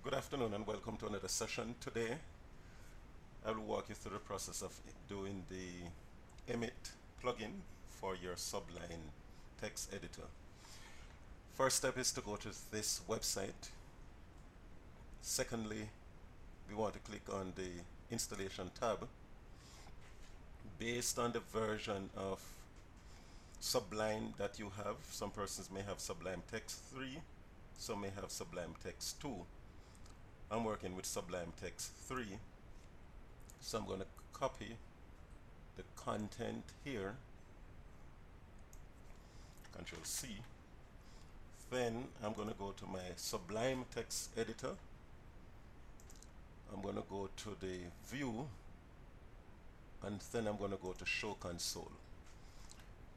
Good afternoon and welcome to another session. Today I will walk you through the process of doing the Emmet plugin for your Sublime text editor. First step is to go to this website. Secondly, we want to click on the installation tab. Based on the version of Sublime that you have, some persons may have Sublime Text 3, some may have Sublime Text 2. I'm working with Sublime Text 3, so I'm going to copy the content here, Control C. Then I'm going to go to my Sublime text editor. I'm going to go to the view, and then I'm going to go to show console.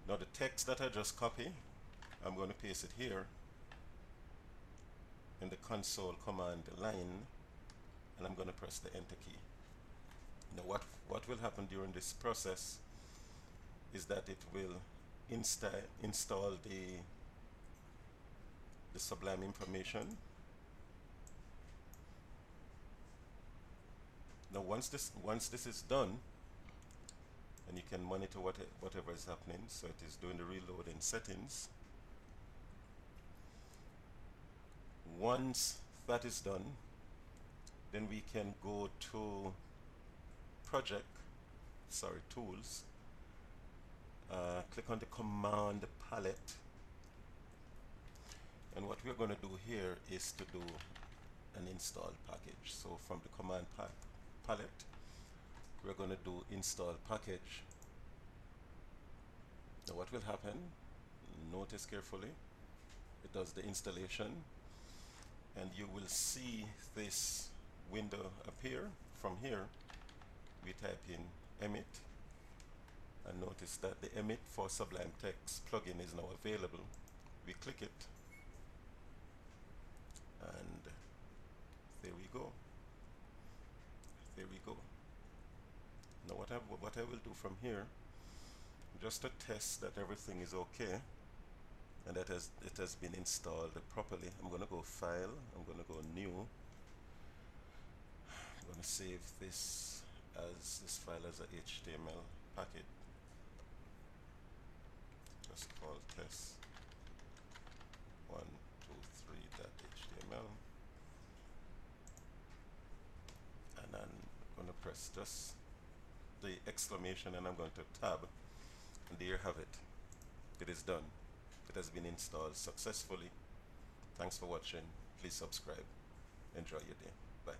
Now the text that I just copied, I'm going to paste it here in the console command line, and I'm going to press the enter key. Now what will happen during this process is that it will install the Sublime information. Now once this is done, and you can monitor whatever is happening, so it is doing the reload in settings. Once that is done, then we can go to tools, click on the command palette, and what we're going to do here is to do an install package. So from the command palette, we're going to do install package. Now what will happen, notice carefully, it does the installation, and you will see this window appear. From here we type in Emmet, and notice that the Emmet for Sublime Text plugin is now available. We click it, and there we go. Now what I will do from here, just to test that everything is okay and that it has been installed properly, I'm going to go File, I'm going to go New. I'm going to save this file as a HTML packet, just called test123.html, and then I'm going to press just the exclamation, and I'm going to tab, and there you have it. It is done. It has been installed successfully. Thanks for watching. Please subscribe. Enjoy your day. Bye.